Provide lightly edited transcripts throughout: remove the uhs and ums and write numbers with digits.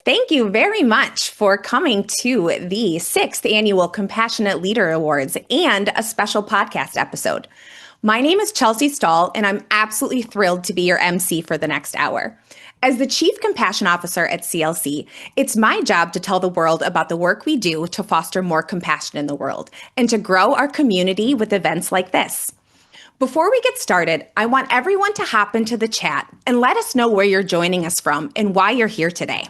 Thank you very much for coming to the sixth annual Compassionate Leader Awards and a special podcast episode. My name is Chelsea Stahl, and I'm absolutely thrilled to be your MC for the next hour. As the Chief Compassion Officer at CLC, it's my job to tell the world about the work we do to foster more compassion in the world and to grow our community with events like this. Before we get started, I want everyone to hop into the chat and let us know where you're joining us from and why you're here today.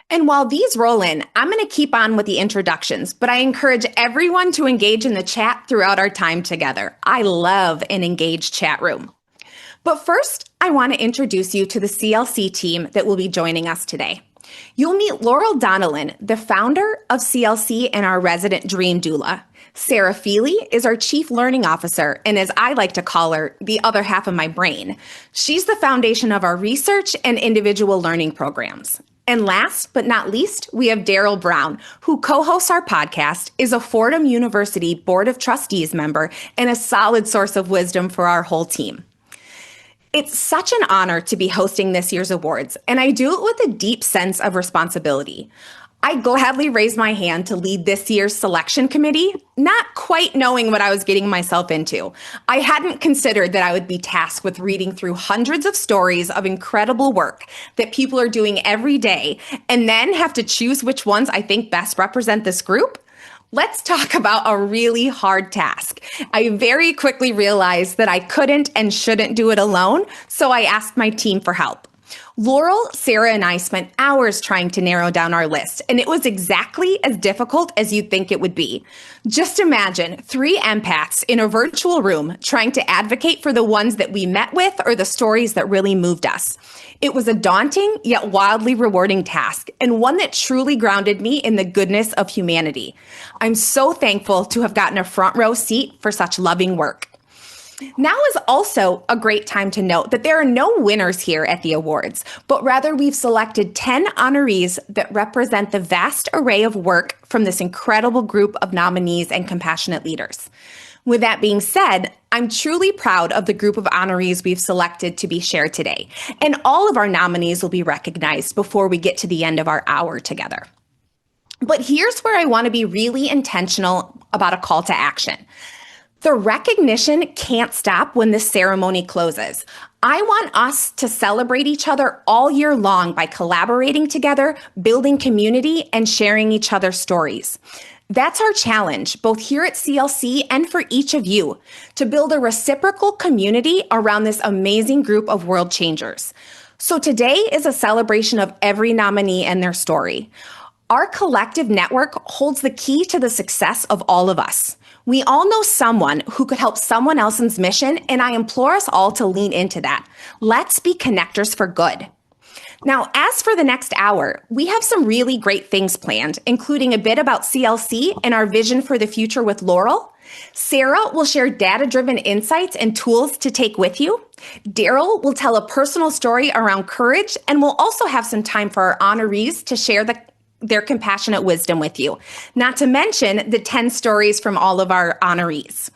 And while these roll in, I'm going to keep on with the introductions, but I encourage everyone to engage in the chat throughout our time together. I love an engaged chat room. But first, I want to introduce you to the CLC team that will be joining us today. You'll meet Laurel Donnellan, the founder of CLC and our resident Dream Doula. Sarah Feely is our Chief Learning Officer, and as I like to call her, the other half of my brain. She's the foundation of our research and individual learning programs. And last but not least, we have Daryl Brown, who co-hosts our podcast, is a Fordham University Board of Trustees member, and a solid source of wisdom for our whole team. It's such an honor to be hosting this year's awards, and I do it with a deep sense of responsibility. I gladly raised my hand to lead this year's selection committee, not quite knowing what I was getting myself into. I hadn't considered that I would be tasked with reading through hundreds of stories of incredible work that people are doing every day, and then have to choose which ones I think best represent this group. Let's talk about a really hard task. I very quickly realized that I couldn't and shouldn't do it alone, so I asked my team for help. Laurel, Sarah, and I spent hours trying to narrow down our list, and it was exactly as difficult as you'd think it would be. Just imagine 3 empaths in a virtual room trying to advocate for the ones that we met with or the stories that really moved us. It was a daunting yet wildly rewarding task, and one that truly grounded me in the goodness of humanity. I'm so thankful to have gotten a front row seat for such loving work. Now is also a great time to note that there are no winners here at the awards, but rather we've selected 10 honorees that represent the vast array of work from this incredible group of nominees and compassionate leaders. With that being said, I'm truly proud of the group of honorees we've selected to be shared today, and all of our nominees will be recognized before we get to the end of our hour together. But here's where I want to be really intentional about a call to action. The recognition can't stop when this ceremony closes. I want us to celebrate each other all year long by collaborating together, building community, and sharing each other's stories. That's our challenge, both here at CLC and for each of you, to build a reciprocal community around this amazing group of world changers. So today is a celebration of every nominee and their story. Our collective network holds the key to the success of all of us. We all know someone who could help someone else's mission, and I implore us all to lean into that. Let's be connectors for good. Now, as for the next hour, we have some really great things planned, including a bit about CLC and our vision for the future with Laurel. Sarah will share data-driven insights and tools to take with you. Daryl will tell a personal story around courage, and we'll also have some time for our honorees to share their compassionate wisdom with you, not to mention the 10 stories from all of our honorees.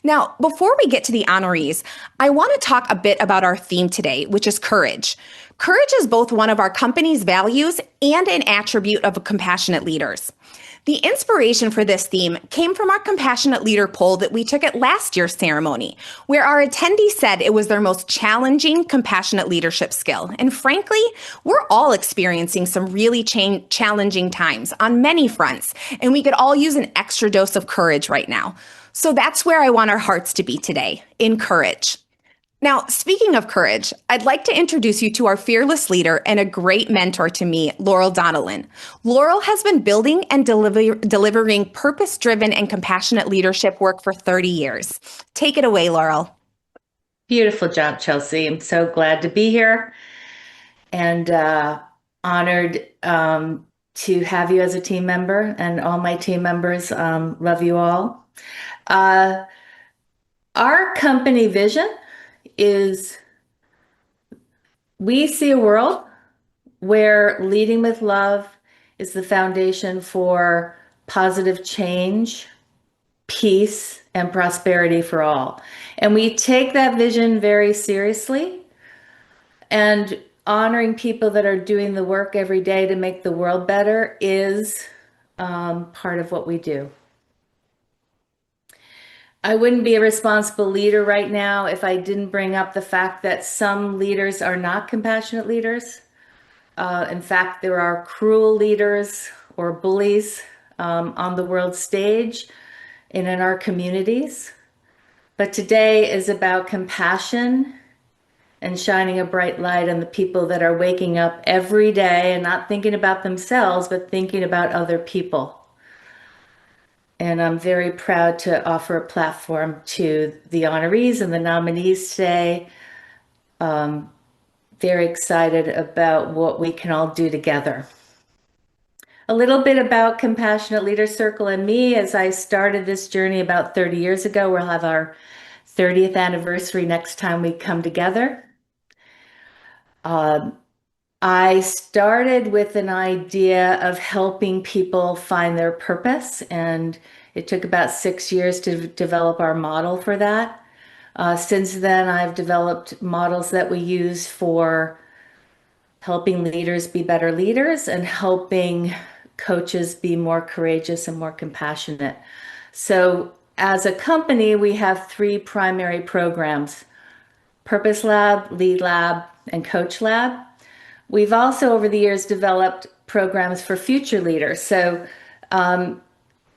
Now, before we get to the honorees, I want to talk a bit about our theme today, which is courage. Courage is both one of our company's values and an attribute of compassionate leaders. The inspiration for this theme came from our Compassionate Leader poll that we took at last year's ceremony, where our attendees said it was their most challenging compassionate leadership skill. And frankly, we're all experiencing some really challenging times on many fronts, and we could all use an extra dose of courage right now. So that's where I want our hearts to be today, in courage. Now, speaking of courage, I'd like to introduce you to our fearless leader and a great mentor to me, Laurel Donnellan. Laurel has been building and delivering purpose-driven and compassionate leadership work for 30 years. Take it away, Laurel. Beautiful job, Chelsea. I'm so glad to be here and honored to have you as a team member, and all my team members. Love you all. Our company vision is we see a world where leading with love is the foundation for positive change, peace, and prosperity for all. And we take that vision very seriously. And honoring people that are doing the work every day to make the world better is part of what we do. I wouldn't be a responsible leader right now if I didn't bring up the fact that some leaders are not compassionate leaders. In fact, there are cruel leaders or bullies on the world stage and in our communities. But today is about compassion and shining a bright light on the people that are waking up every day and not thinking about themselves, but thinking about other people. And I'm very proud to offer a platform to the honorees and the nominees today. Very excited about what we can all do together. A little bit about Compassionate Leader Circle and me. As I started this journey about 30 years ago, we'll have our 30th anniversary next time we come together. I started with an idea of helping people find their purpose, and it took about 6 years to develop our model for that. Since then, I've developed models that we use for helping leaders be better leaders and helping coaches be more courageous and more compassionate. So as a company, we have 3 primary programs: Purpose Lab, Lead Lab, and Coach Lab. We've also, over the years, developed programs for future leaders. So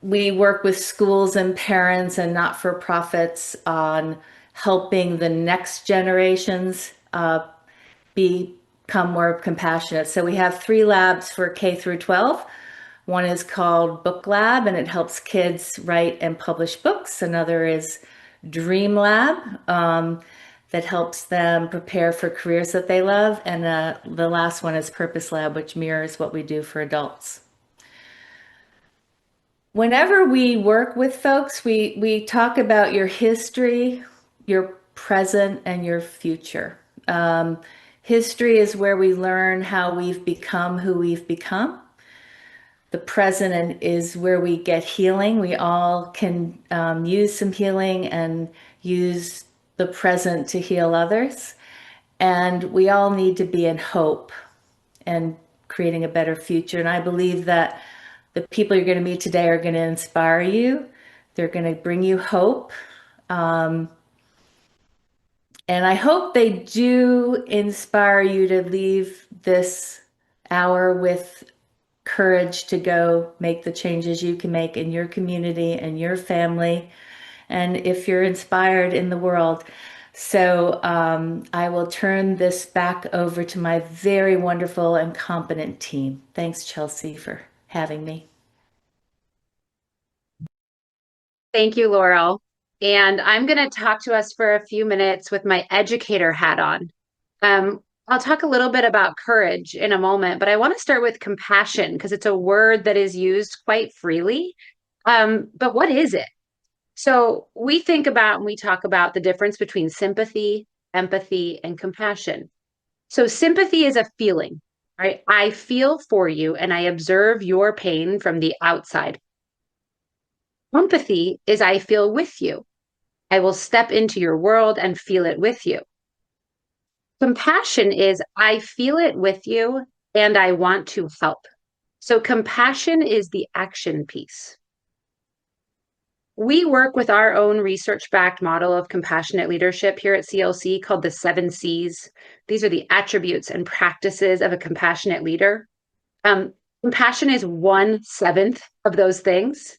we work with schools and parents and not-for-profits on helping the next generations become more compassionate. So we have 3 labs for K through 12. One is called Book Lab, and it helps kids write and publish books. Another is Dream Lab, that helps them prepare for careers that they love. And the last one is Purpose Lab, which mirrors what we do for adults. Whenever we work with folks, we talk about your history, your present, and your future. History is where we learn how we've become who we've become. The present is where we get healing. We all can use some healing and use the present to heal others. And we all need to be in hope and creating a better future. And I believe that the people you're going to meet today are going to inspire you. They're going to bring you hope. And I hope they do inspire you to leave this hour with courage to go make the changes you can make in your community and your family, and if you're inspired in the world. So I will turn this back over to my very wonderful and competent team. Thanks, Chelsea, for having me. Thank you, Laurel. And I'm going to talk to us for a few minutes with my educator hat on. I'll talk a little bit about courage in a moment, but I want to start with compassion because it's a word that is used quite freely. But what is it? So we think about and we talk about the difference between sympathy, empathy, and compassion. So sympathy is a feeling, right? I feel for you and I observe your pain from the outside. Empathy is I feel with you. I will step into your world and feel it with you. Compassion is I feel it with you and I want to help. So compassion is the action piece. We work with our own research-backed model of compassionate leadership here at CLC called the 7 C's. These are the attributes and practices of a compassionate leader. Compassion is 1/7 of those things.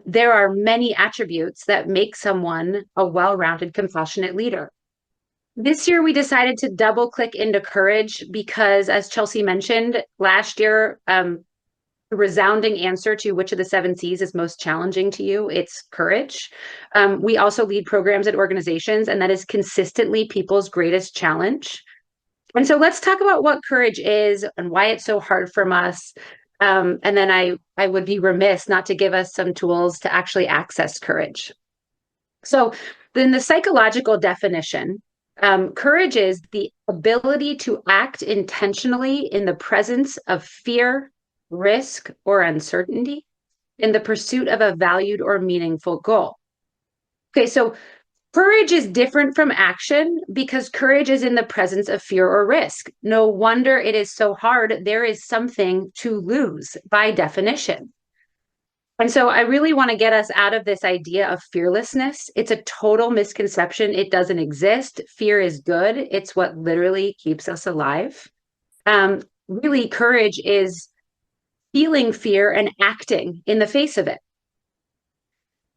There are many attributes that make someone a well-rounded, compassionate leader. This year, we decided to double click into courage because, as Chelsea mentioned, last year, the resounding answer to which of the 7 C's is most challenging to you, it's courage. We also lead programs at organizations, and that is consistently people's greatest challenge. And so let's talk about what courage is and why it's so hard for us. And then I would be remiss not to give us some tools to actually access courage. So then the psychological definition, courage is the ability to act intentionally in the presence of fear, risk, or uncertainty in the pursuit of a valued or meaningful goal. Okay, so Courage is different from action because courage is in the presence of fear or risk. No wonder it is so hard. There is something to lose by definition. And so I really want to get us out of this idea of fearlessness. It's a total misconception. It doesn't exist. Fear is good. It's what literally keeps us alive. Really, courage is feeling fear and acting in the face of it.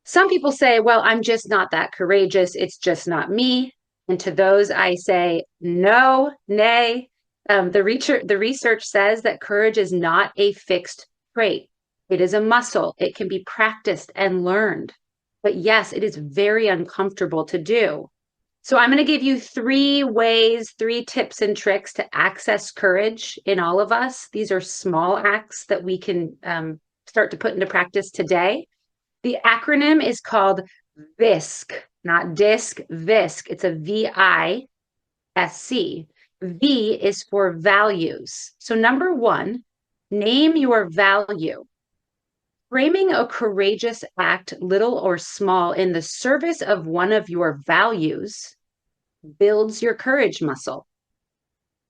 Some people say, well, I'm just not that courageous. It's just not me. And to those, I say, no, nay. The research says that courage is not a fixed trait. It is a muscle. It can be practiced and learned. But yes, it is very uncomfortable to do. So I'm going to give you 3 ways, 3 tips and tricks to access courage in all of us. These are small acts that we can start to put into practice today. The acronym is called VISC, not DISC, VISC. It's a VISC. V is for values. So number 1, name your value. Framing a courageous act, little or small, in the service of one of your values builds your courage muscle.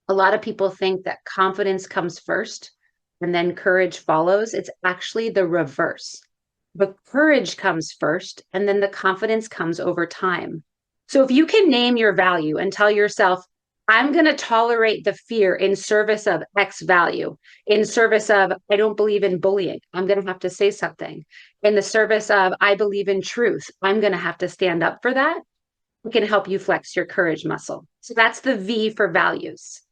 A lot of people think that confidence comes first and then courage follows. It's actually the reverse. But courage comes first, and then the confidence comes over time. So if you can name your value and tell yourself, I'm going to tolerate the fear in service of X value, in service of, I don't believe in bullying, I'm going to have to say something. In the service of, I believe in truth, I'm going to have to stand up for that. It can help you flex your courage muscle. So that's the V for values.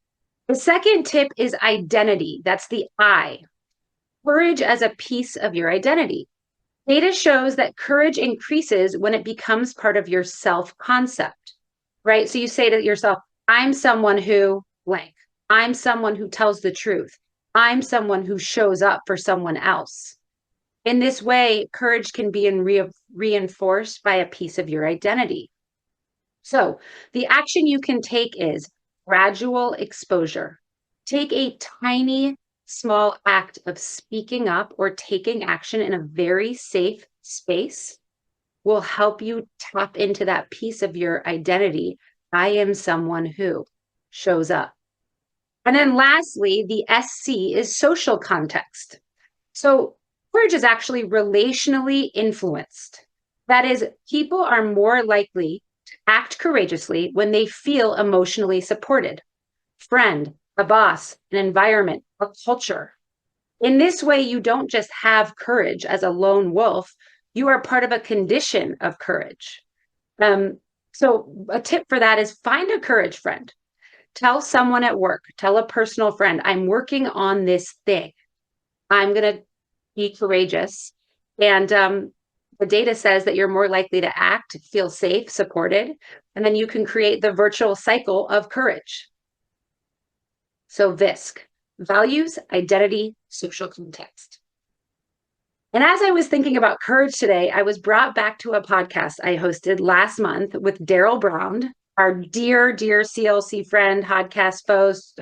The second tip is identity. That's the I. Courage as a piece of your identity. Data shows that courage increases when it becomes part of your self-concept, right? So you say to yourself, I'm someone who blank. I'm someone who tells the truth. I'm someone who shows up for someone else. In this way, courage can be reinforced by a piece of your identity. So the action you can take is gradual exposure. Take a tiny, small act of speaking up or taking action in a very safe space will help you tap into that piece of your identity. I am someone who shows up. And then lastly, the SC is social context. So courage is actually relationally influenced. That is, people are more likely to act courageously when they feel emotionally supported. Friend, a boss, an environment, a culture. In this way, you don't just have courage as a lone wolf, you are part of a condition of courage. So a tip for that is find a courage friend. Tell someone at work, tell a personal friend, I'm working on this thing. I'm going to be courageous. And the data says that you're more likely to act, feel safe, supported, and then you can create the virtual cycle of courage. So VISC, values, identity, social context. And as I was thinking about courage today, I was brought back to a podcast I hosted last month with Daryl Brown, our dear, dear CLC friend, podcast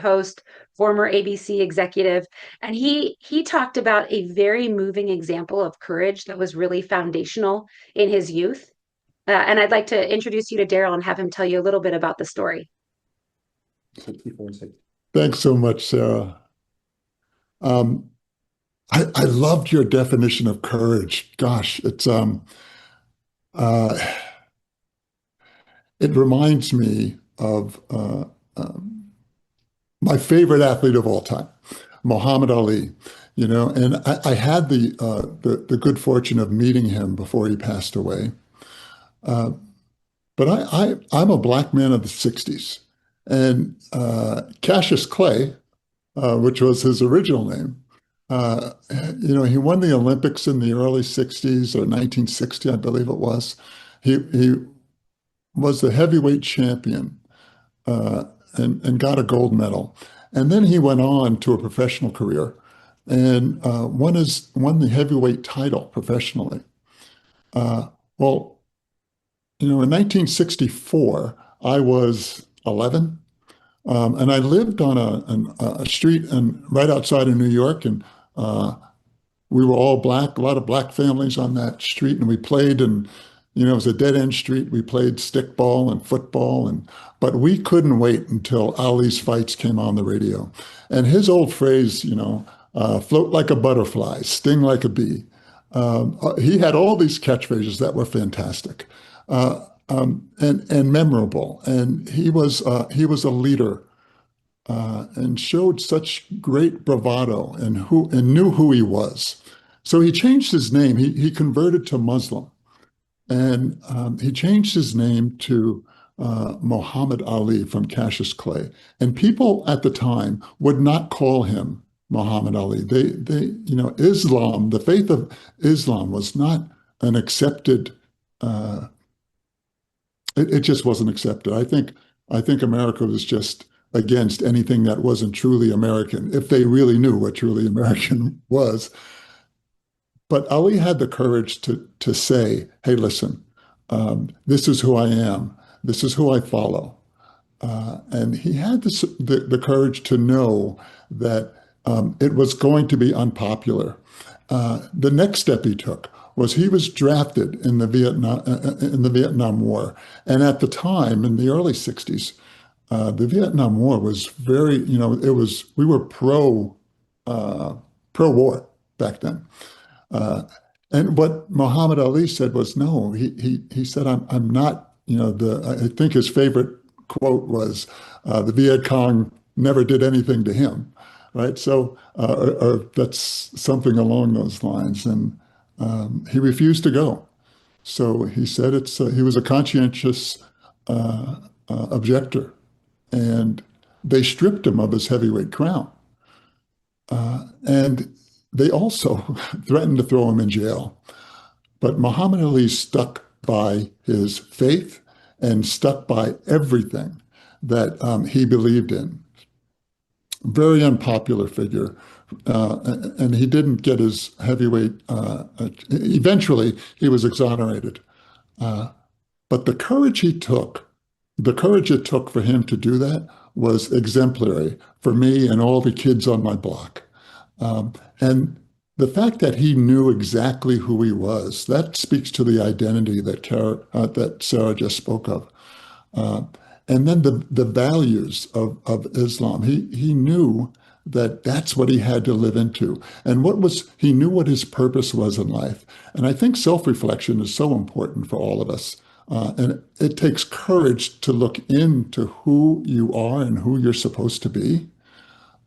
host, former ABC executive. And he talked about a very moving example of courage that was really foundational in his youth. And I'd like to introduce you to Daryl and have him tell you a little bit about the story. Thanks so much, Sarah. I loved your definition of courage. Gosh, it reminds me of my favorite athlete of all time, Muhammad Ali. And I had the good fortune of meeting him before he passed away. But I'm a black man of the '60s, and Cassius Clay, which was his original name. He won the Olympics in the early '60s or 1960, I believe it was. He was the heavyweight champion and got a gold medal. And then he went on to a professional career and won the heavyweight title professionally. In 1964, I was 11. And I lived on a street right outside of New York, and we were all black, a lot of black families on that street, and we played in it was a dead end street. We played stickball and football, but we couldn't wait until Ali's fights came on the radio. And his old phrase, float like a butterfly, sting like a bee. He had all these catchphrases that were fantastic, and memorable. And he was a leader, and showed such great bravado and knew who he was. So he changed his name. He converted to Muslim, and he changed his name to Muhammad Ali from Cassius Clay. And people at the time would not call him Muhammad Ali. Islam, the faith of Islam was not an accepted, it just wasn't accepted. I think America was just against anything that wasn't truly American, if they really knew what truly American was. But Ali had the courage to say, hey, listen, this is who I am. This is who I follow. And he had the courage to know that it was going to be unpopular. The next step he took was he was drafted in the Vietnam War. And at the time, in the early 60s, the Vietnam War was very, we were pro-war back then. And what Muhammad Ali said was, no, he said, I'm not, I think his favorite quote was, the Viet Cong never did anything to him, right? So, or that's something along those lines. And he refused to go. So he said he was a conscientious objector, and they stripped him of his heavyweight crown. And they also threatened to throw him in jail. But Muhammad Ali stuck by his faith and stuck by everything that he believed in. Very unpopular figure. And he didn't get his heavyweight. Eventually, he was exonerated. But the courage it took for him to do that was exemplary for me and all the kids on my block. And the fact that he knew exactly who he was, that speaks to the identity that Sarah just spoke of. And then the values of Islam. He knew that that's what he had to live into. And he knew what his purpose was in life. And I think self-reflection is so important for all of us. And it takes courage to look into who you are and who you're supposed to be.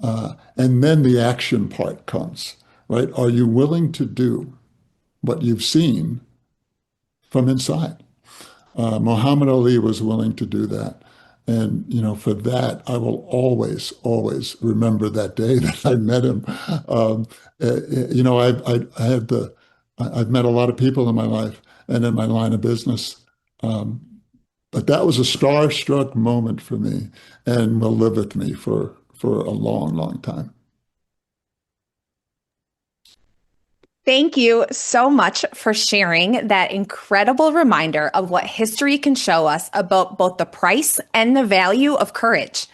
And then the action part comes, right? Are you willing to do what you've seen from inside? Muhammad Ali was willing to do that. And, for that, I will always, always remember that day that I met him. I've met a lot of people in my life and in my line of business. But that was a starstruck moment for me and will live with me for a long, long time. Thank you so much for sharing that incredible reminder of what history can show us about both the price and the value of courage.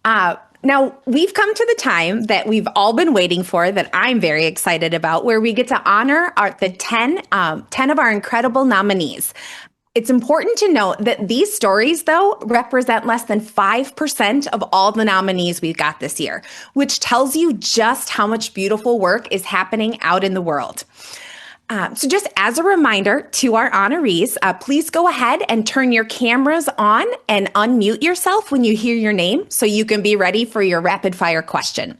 Now, we've come to the time that we've all been waiting for, that I'm very excited about, where we get to honor the 10 of our incredible nominees. It's important to note that these stories, though, represent less than 5% of all the nominees we've got this year, which tells you just how much beautiful work is happening out in the world. So just as a reminder to our honorees, please go ahead and turn your cameras on and unmute yourself when you hear your name so you can be ready for your rapid fire question.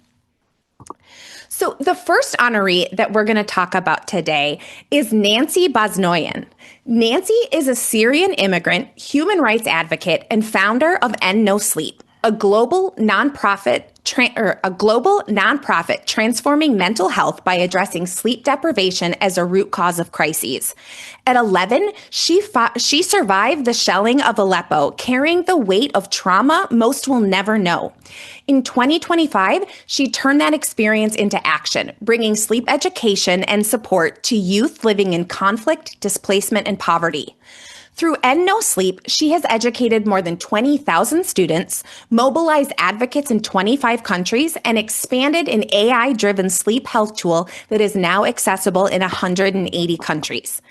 So the first honoree that we're going to talk about today is Nancy Bosnoyan. Nancy is a Syrian immigrant, human rights advocate, and founder of End No Sleep, a global nonprofit transforming mental health by addressing sleep deprivation as a root cause of crises. At 11, she survived the shelling of Aleppo, carrying the weight of trauma most will never know. In 2025, she turned that experience into action, bringing sleep education and support to youth living in conflict, displacement, and poverty. Through End No Sleep, she has educated more than 20,000 students, mobilized advocates in 25 countries, and expanded an AI-driven sleep health tool that is now accessible in 180 countries.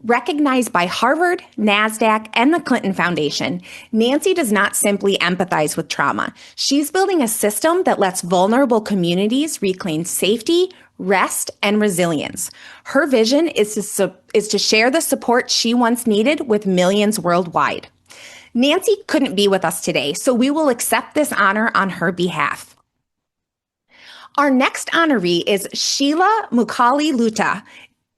Recognized by Harvard, NASDAQ, and the Clinton Foundation, Nancy does not simply empathize with trauma. She's building a system that lets vulnerable communities reclaim safety, rest, and resilience. Her vision is to share the support she once needed with millions worldwide. Nancy couldn't be with us today, so we will accept this honor on her behalf. Our next honoree is Sheila Mukali Luta,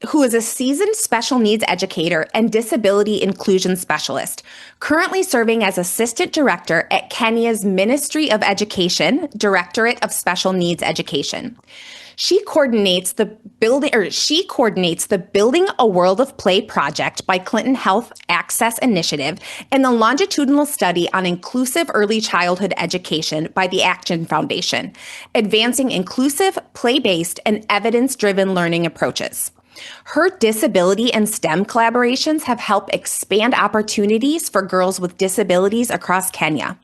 who is a seasoned special needs educator and disability inclusion specialist, currently serving as Assistant Director at Kenya's Ministry of Education, Directorate of Special Needs Education. She coordinates the Building a World of Play project by Clinton Health Access Initiative and the longitudinal study on inclusive early childhood education by the Action Foundation, advancing inclusive, play-based, and evidence-driven learning approaches. Her disability and STEM collaborations have helped expand opportunities for girls with disabilities across Kenya.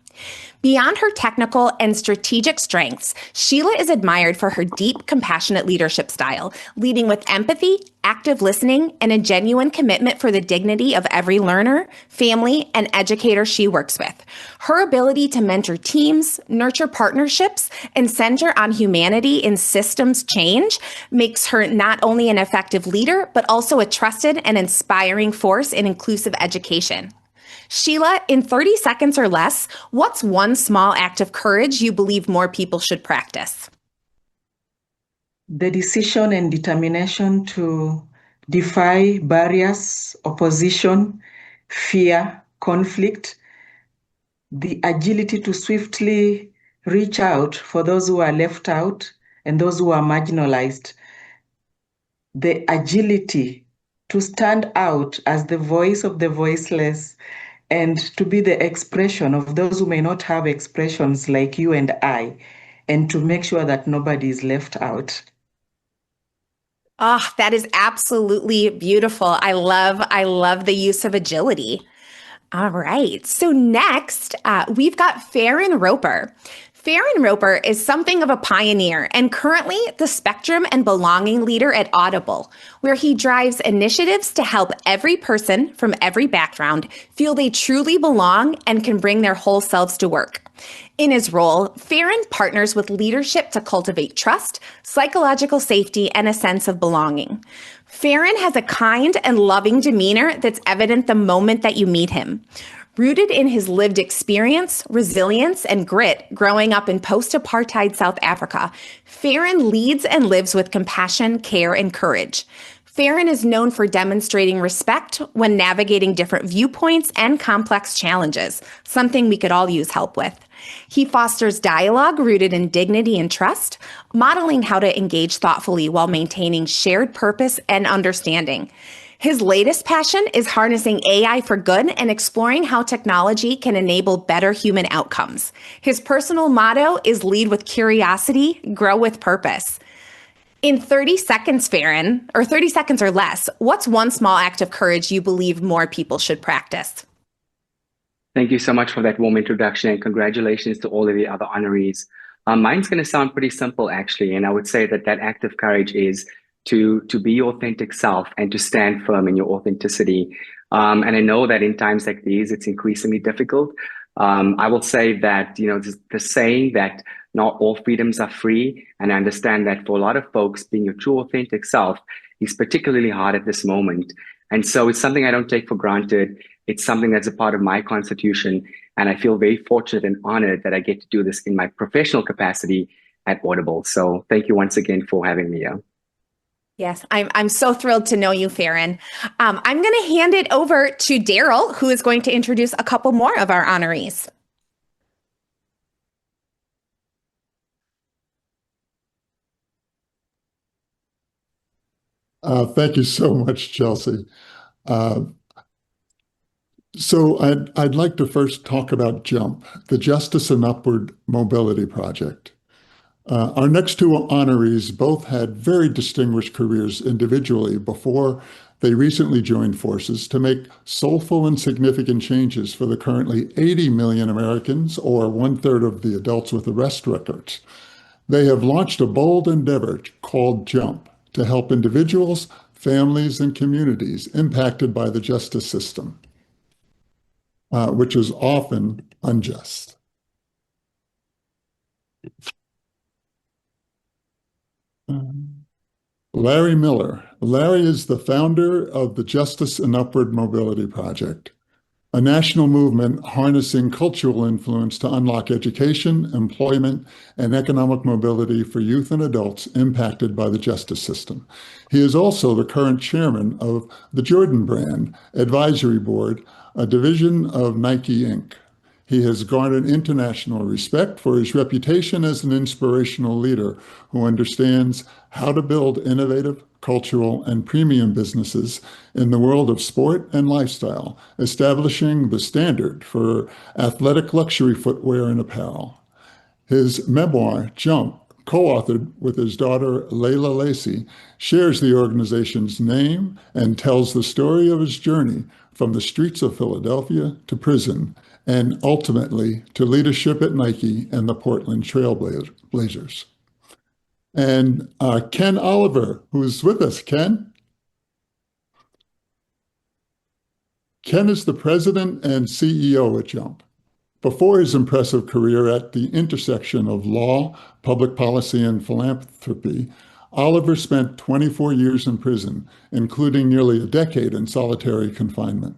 Beyond her technical and strategic strengths, Sheila is admired for her deep, compassionate leadership style, leading with empathy, active listening, and a genuine commitment for the dignity of every learner, family, and educator she works with. Her ability to mentor teams, nurture partnerships, and center on humanity in systems change makes her not only an effective leader, but also a trusted and inspiring force in inclusive education. Sheila, in 30 seconds or less, what's one small act of courage you believe more people should practice? The decision and determination to defy barriers, opposition, fear, conflict, the agility to swiftly reach out for those who are left out and those who are marginalized, the agility to stand out as the voice of the voiceless and to be the expression of those who may not have expressions like you and I, and to make sure that nobody is left out. Oh, that is absolutely beautiful. I love the use of agility. All right. So next, we've got Farron Roper. Farron Roper is something of a pioneer and currently the spectrum and belonging leader at Audible, where he drives initiatives to help every person from every background feel they truly belong and can bring their whole selves to work. In his role, Farron partners with leadership to cultivate trust, psychological safety, and a sense of belonging. Farron has a kind and loving demeanor that's evident the moment that you meet him. Rooted in his lived experience, resilience, and grit growing up in post-apartheid South Africa, Farron leads and lives with compassion, care, and courage. Farron is known for demonstrating respect when navigating different viewpoints and complex challenges, something we could all use help with. He fosters dialogue rooted in dignity and trust, modeling how to engage thoughtfully while maintaining shared purpose and understanding. His latest passion is harnessing AI for good and exploring how technology can enable better human outcomes. His personal motto is lead with curiosity, grow with purpose. In 30 seconds, Farron, or 30 seconds or less, what's one small act of courage you believe more people should practice? Thank you so much for that warm introduction, and congratulations to all of the other honorees. Mine's going to sound pretty simple, actually, and I would say that act of courage is to be your authentic self and to stand firm in your authenticity. And I know that in times like these, it's increasingly difficult. I will say that, the saying that not all freedoms are free. And I understand that for a lot of folks, being your true authentic self is particularly hard at this moment. And so it's something I don't take for granted. It's something that's a part of my constitution. And I feel very fortunate and honored that I get to do this in my professional capacity at Audible. So thank you once again for having me here. Yes, I'm so thrilled to know you, Farron. I'm going to hand it over to Daryl, who is going to introduce a couple more of our honorees. Thank you so much, Chelsea. So I'd like to first talk about JUMP, the Justice and Upward Mobility Project. Our next two honorees both had very distinguished careers individually before they recently joined forces to make soulful and significant changes for the currently 80 million Americans, or 1/3 of the adults with arrest records. They have launched a bold endeavor called JUMP to help individuals families, and communities impacted by the justice system, which is often unjust. Larry Miller. Larry is the founder of the Justice and Upward Mobility Project, a national movement harnessing cultural influence to unlock education, employment, and economic mobility for youth and adults impacted by the justice system. He is also the current chairman of the Jordan Brand Advisory Board, a division of Nike Inc. He has garnered international respect for his reputation as an inspirational leader who understands how to build innovative, cultural, and premium businesses in the world of sport and lifestyle, establishing the standard for athletic luxury footwear and apparel. His memoir, Jump, co-authored with his daughter Layla Lacey, shares the organization's name and tells the story of his journey from the streets of Philadelphia to prison and ultimately to leadership at Nike and the Portland Trail Blazers. And Ken Oliver, who's with us. Ken? Ken is the president and CEO at Jump. Before his impressive career at the intersection of law, public policy, and philanthropy, Oliver spent 24 years in prison, including nearly a decade in solitary confinement.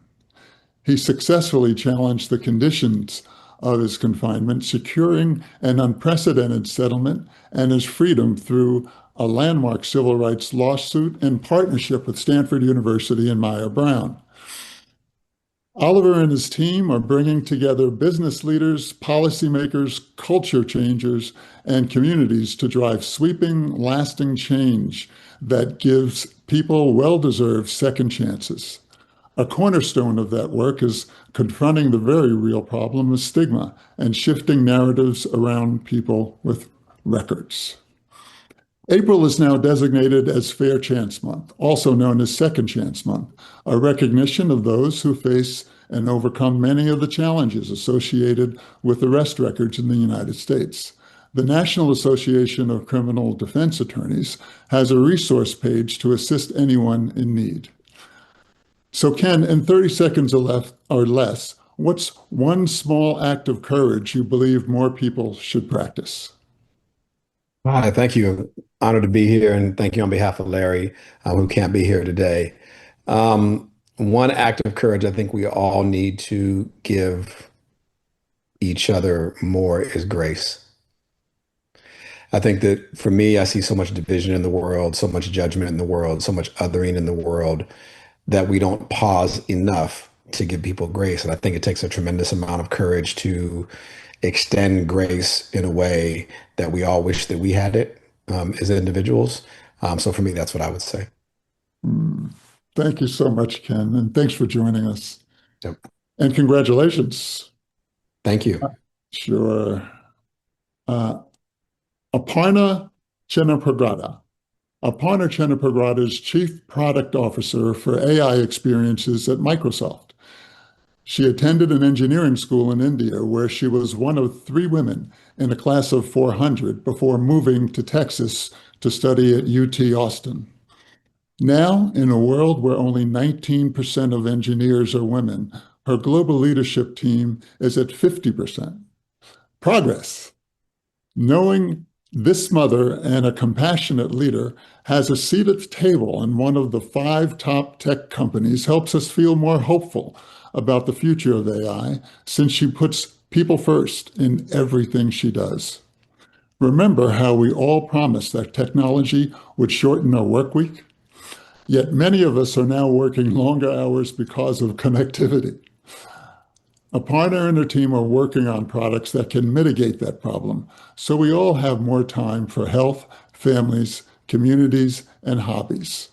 He successfully challenged the conditions of his confinement, securing an unprecedented settlement and his freedom through a landmark civil rights lawsuit in partnership with Stanford University and Maya Brown. Oliver and his team are bringing together business leaders, policymakers, culture changers, and communities to drive sweeping, lasting change that gives people well-deserved second chances. A cornerstone of that work is confronting the very real problem of stigma and shifting narratives around people with records. April is now designated as Fair Chance Month, also known as Second Chance Month, a recognition of those who face and overcome many of the challenges associated with arrest records in the United States. The National Association of Criminal Defense Attorneys has a resource page to assist anyone in need. So Ken, in 30 seconds or less, what's one small act of courage you believe more people should practice? Hi, thank you. Honored to be here, and thank you on behalf of Larry, who can't be here today. One act of courage I think we all need to give each other more is grace. I think that for me, I see so much division in the world, so much judgment in the world, so much othering in the world that we don't pause enough to give people grace. And I think it takes a tremendous amount of courage to extend grace in a way that we all wish that we had it as individuals. So for me, that's what I would say. Thank you so much, Ken, and thanks for joining us. Yep. And congratulations. Thank you. Sure. Aparna Chennapragada. Aparna Chennapragada is Chief Product Officer for AI Experiences at Microsoft. She attended an engineering school in India where she was one of 3 women in a class of 400 before moving to Texas to study at UT Austin. Now, in a world where only 19% of engineers are women, her global leadership team is at 50%. Progress. Knowing this mother and a compassionate leader has a seat at the table in one of the 5 top tech companies helps us feel more hopeful about the future of AI since she puts people first in everything she does. Remember how we all promised that technology would shorten our work week? Yet many of us are now working longer hours because of connectivity. Aparna and her team are working on products that can mitigate that problem, so we all have more time for health, families, communities, and hobbies.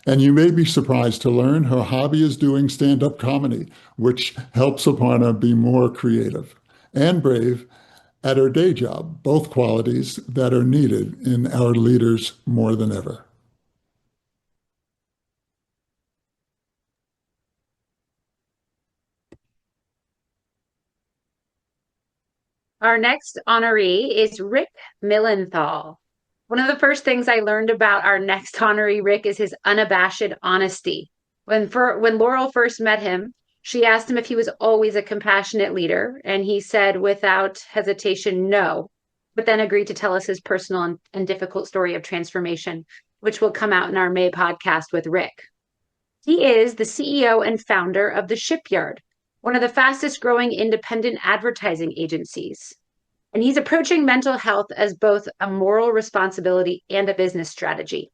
And you may be surprised to learn her hobby is doing stand-up comedy, which helps Aparna be more creative and brave at her day job, both qualities that are needed in our leaders more than ever. Our next honoree is Rick Millenthal. One of the first things I learned about our next honoree, Rick, is his unabashed honesty. When Laurel first met him, she asked him if he was always a compassionate leader, and he said without hesitation, no, but then agreed to tell us his personal and difficult story of transformation, which will come out in our May podcast with Rick. He is the CEO and founder of The Shipyard, one of the fastest growing independent advertising agencies. And he's approaching mental health as both a moral responsibility and a business strategy.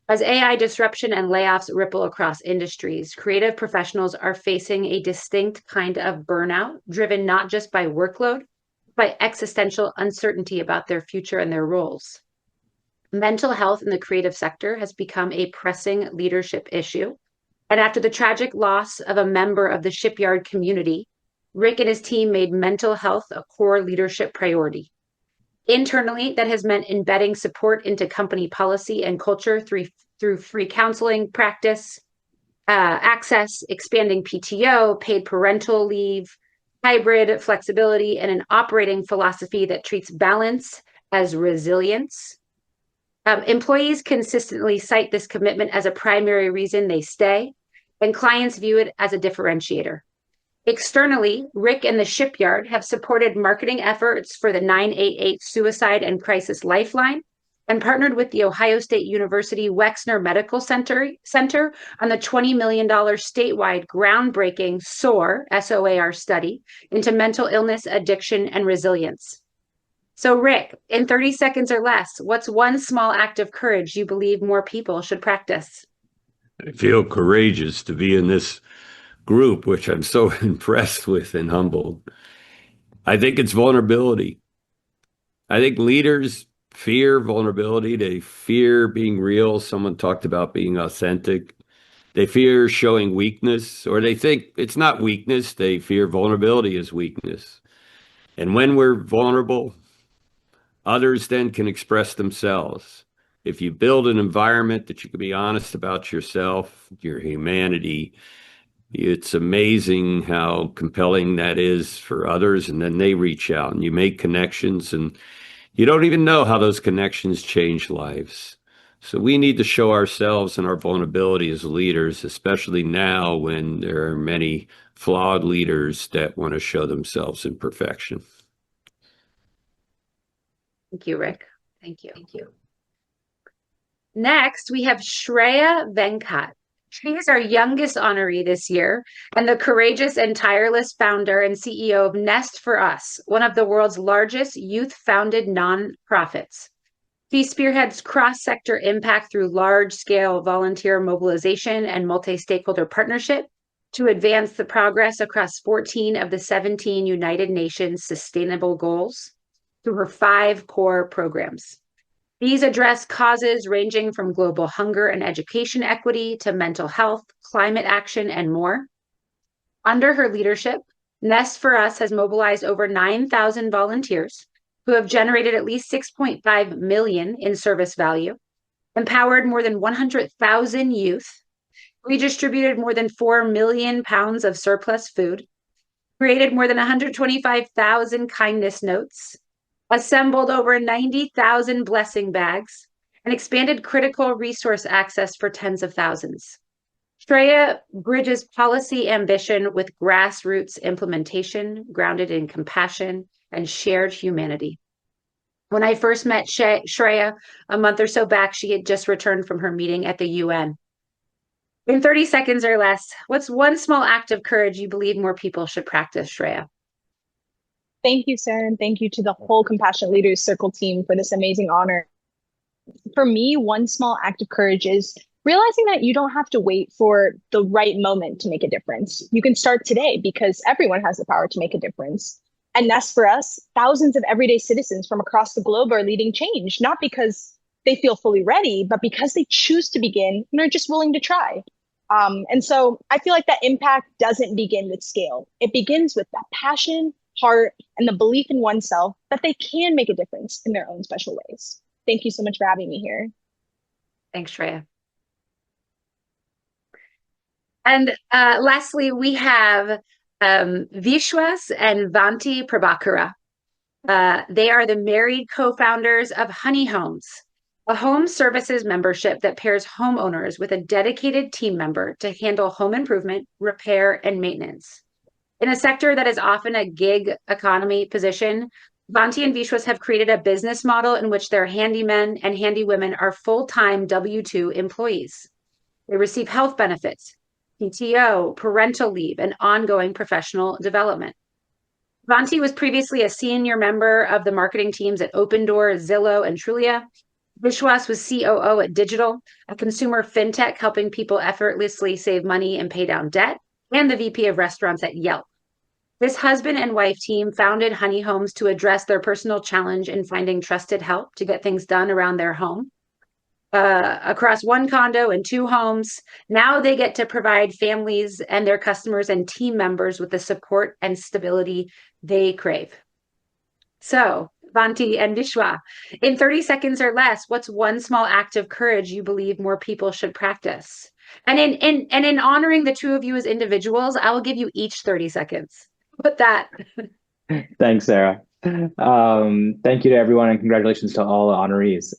As AI disruption and layoffs ripple across industries, creative professionals are facing a distinct kind of burnout, driven not just by workload, but by existential uncertainty about their future and their roles. Mental health in the creative sector has become a pressing leadership issue. And after the tragic loss of a member of the Shipyard community, Rick and his team made mental health a core leadership priority. Internally, that has meant embedding support into company policy and culture through free counseling practice, access, expanding PTO, paid parental leave, hybrid flexibility, and an operating philosophy that treats balance as resilience. Employees consistently cite this commitment as a primary reason they stay, and clients view it as a differentiator. Externally, Rick and the Shipyard have supported marketing efforts for the 988 Suicide and Crisis Lifeline and partnered with the Ohio State University Wexner Medical Center on the $20 million statewide groundbreaking SOAR, S-O-A-R study into mental illness, addiction, and resilience. So Rick, in 30 seconds or less, what's one small act of courage you believe more people should practice? I feel courageous to be in this group, which I'm so impressed with and humbled. I think it's vulnerability. I think leaders fear vulnerability. They fear being real. Someone talked about being authentic. They fear showing weakness, or they think it's not weakness. They fear vulnerability is weakness. And when we're vulnerable, others then can express themselves. If you build an environment that you can be honest about yourself, your humanity, it's amazing how compelling that is for others. And then they reach out and you make connections, and you don't even know how those connections change lives. So we need to show ourselves and our vulnerability as leaders, especially now when there are many flawed leaders that want to show themselves in perfection. Thank you, Rick. Thank you. Next, we have Shreya Venkat. She is our youngest honoree this year and the courageous and tireless founder and CEO of Nest for Us, one of the world's largest youth-founded nonprofits. She spearheads cross-sector impact through large-scale volunteer mobilization and multi-stakeholder partnership to advance the progress across 14 of the 17 United Nations Sustainable Goals through her 5 core programs. These address causes ranging from global hunger and education equity to mental health, climate action, and more. Under her leadership, Nest for Us has mobilized over 9,000 volunteers who have generated at least $6.5 million in service value, empowered more than 100,000 youth, redistributed more than 4 million pounds of surplus food, created more than 125,000 kindness notes, assembled over 90,000 blessing bags, and expanded critical resource access for tens of thousands. Shreya bridges policy ambition with grassroots implementation grounded in compassion and shared humanity. When I first met Shreya a month or so back, she had just returned from her meeting at the UN. In 30 seconds or less, what's one small act of courage you believe more people should practice, Shreya? Thank you, Sarah, and thank you to the whole Compassionate Leaders Circle team for this amazing honor. For me, one small act of courage is realizing that you don't have to wait for the right moment to make a difference. You can start today because everyone has the power to make a difference. And Nest for Us, thousands of everyday citizens from across the globe are leading change, not because they feel fully ready, but because they choose to begin and are just willing to try. And so I feel like that impact doesn't begin with scale. It begins with that passion, heart, and the belief in oneself that they can make a difference in their own special ways. Thank you so much for having me here. Thanks, Shreya. And lastly, we have Vishwas and Vanti Prabhakara. They are the married co-founders of Honey Homes, A home services membership that pairs homeowners with a dedicated team member to handle home improvement, repair, and maintenance. In a sector that is often a gig economy position, Vanti and Vishwas have created a business model in which their handymen and handywomen are full-time W-2 employees. They receive health benefits, PTO, parental leave, and ongoing professional development. Vanti was previously a senior member of the marketing teams at Opendoor, Zillow, and Trulia. Vishwas was COO at Digital, a consumer fintech helping people effortlessly save money and pay down debt, and the VP of restaurants at Yelp. This husband and wife team founded Honey Homes to address their personal challenge in finding trusted help to get things done around their home. Across one condo and 2 homes, now they get to provide families and their customers and team members with the support and stability they crave. So, Vanti and Vishwa, in 30 seconds or less, what's one small act of courage you believe more people should practice? And in honoring the 2 of you as individuals, I will give you each 30 seconds. With that. Thanks, Sarah. Thank you to everyone, and congratulations to all the honorees.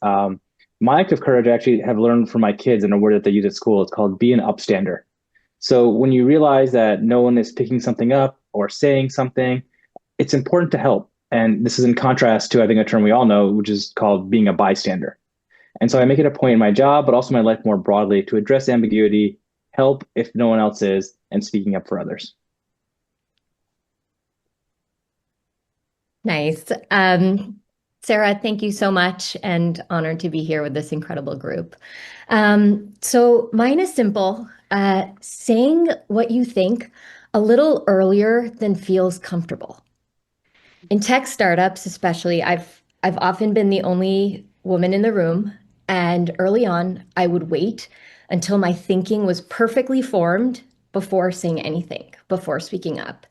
My act of courage I actually have learned from my kids in a word that they use at school. It's called be an upstander. So when you realize that no one is picking something up or saying something, it's important to help. And this is in contrast to, I think, a term we all know, which is called being a bystander. And so I make it a point in my job, but also my life more broadly, to address ambiguity, help if no one else is, and speaking up for others. Nice. Sarah, thank you so much, and honored to be here with this incredible group. So mine is simple, saying what you think a little earlier than feels comfortable. In tech startups, especially, I've often been the only woman in the room, and early on, I would wait until my thinking was perfectly formed before saying anything, before speaking up.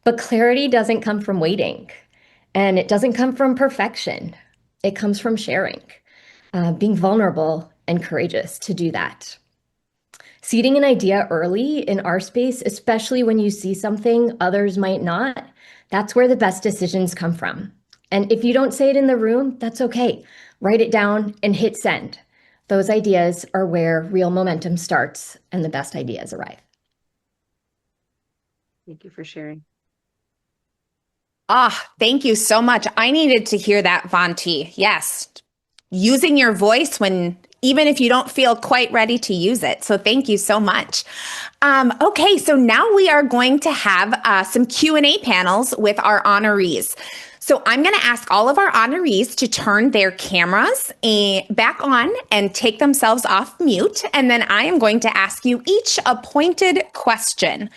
But clarity doesn't come from waiting, and it doesn't come from perfection. It comes from sharing, being vulnerable and courageous to do that. Seeding an idea early in our space, especially when you see something others might not, that's where the best decisions come from. And if you don't say it in the room, that's okay. Write it down and hit send. Those ideas are where real momentum starts and the best ideas arrive. Thank you for sharing. Thank you so much. I needed to hear that, Vanti. Yes. Using your voice even if you don't feel quite ready to use it. So thank you so much. Okay, so now we are going to have some Q&A panels with our honorees. So I'm going to ask all of our honorees to turn their cameras back on and take themselves off mute. And then I am going to ask you each a pointed question.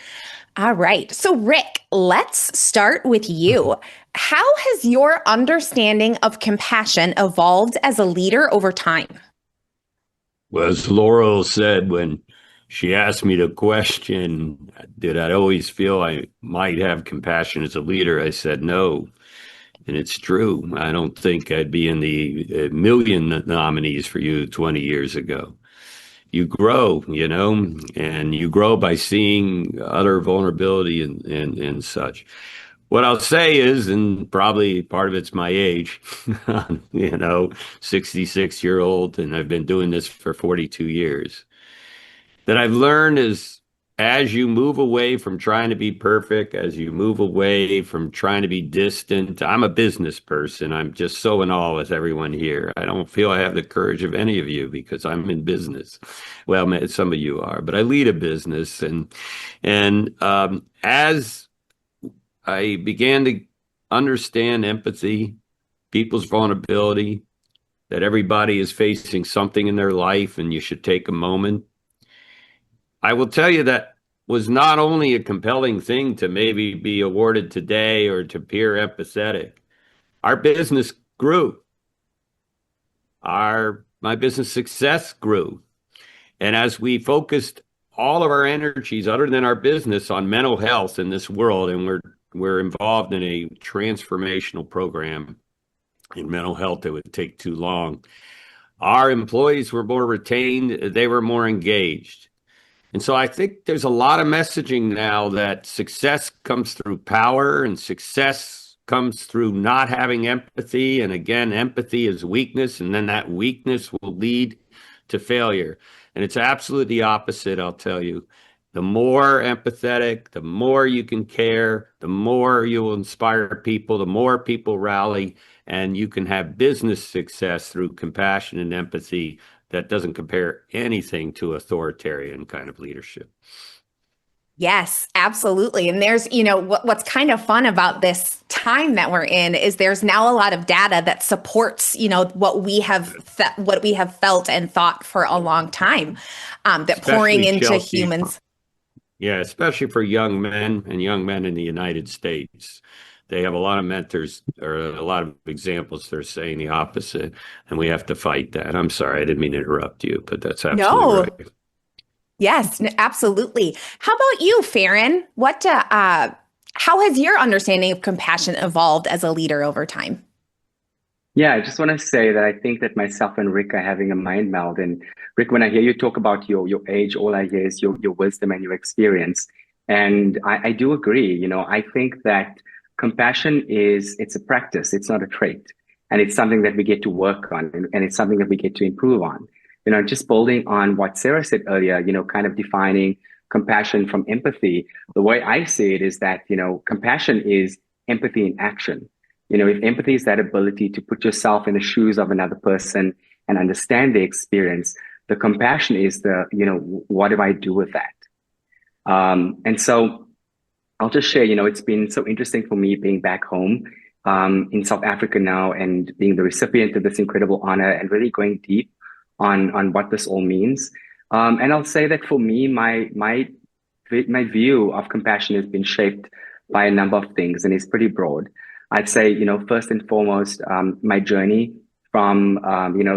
All right. So Rick, let's start with you. How has your understanding of compassion evolved as a leader over time? Well, as Laurel said when she asked me the question, did I always feel I might have compassion as a leader? I said no. And it's true. I don't think I'd be in the million nominees for you 20 years ago. You grow, and you grow by seeing utter vulnerability and such. What I'll say is, and probably part of it's my age, 66-year-old, and I've been doing this for 42 years, that I've learned is as you move away from trying to be perfect, as you move away from trying to be distant, I'm a business person. I'm just so in awe with everyone here. I don't feel I have the courage of any of you because I'm in business. Well, some of you are, but I lead a business. And as I began to understand empathy, people's vulnerability, that everybody is facing something in their life and you should take a moment. I will tell you that was not only a compelling thing to maybe be awarded today or to appear empathetic. Our business grew. My business success grew. And as we focused all of our energies other than our business on mental health in this world, and we're involved in a transformational program in mental health that would take too long, our employees were more retained, they were more engaged. And so I think there's a lot of messaging now that success comes through power and success comes through not having empathy. And again, empathy is weakness, and then that weakness will lead to failure. And it's absolutely the opposite, I'll tell you. The more empathetic, the more you can care, the more you will inspire people, the more people rally, and you can have business success through compassion and empathy that doesn't compare anything to authoritarian kind of leadership. Yes, absolutely. And there's, what's kind of fun about this time that we're in is there's now a lot of data that supports, what we have felt and thought for a long time, that Especially pouring into Chelsea. humans. Yeah, especially for young men and young men in the United States. They have a lot of mentors or a lot of examples that are saying the opposite, and we have to fight that. I'm sorry, I didn't mean to interrupt you, but that's absolutely right. Yes, absolutely. How about you, Farron? How has your understanding of compassion evolved as a leader over time? Yeah, I just want to say that I think that myself and Rick are having a mind meld. And Rick, when I hear you talk about your age, all I hear is your wisdom and your experience. And I do agree. I think that compassion it's a practice. It's not a trait. And it's something that we get to work on, and it's something that we get to improve on. Just building on what Sarah said earlier, kind of defining compassion from empathy. The way I see it is that, compassion is empathy in action. If empathy is that ability to put yourself in the shoes of another person and understand the experience, the compassion is what do I do with that? And so I'll just share, it's been so interesting for me being back home in South Africa now and being the recipient of this incredible honor and really going deep on what this all means. And I'll say that for me, my view of compassion has been shaped by a number of things, and it's pretty broad. I'd say, first and foremost, my journey from,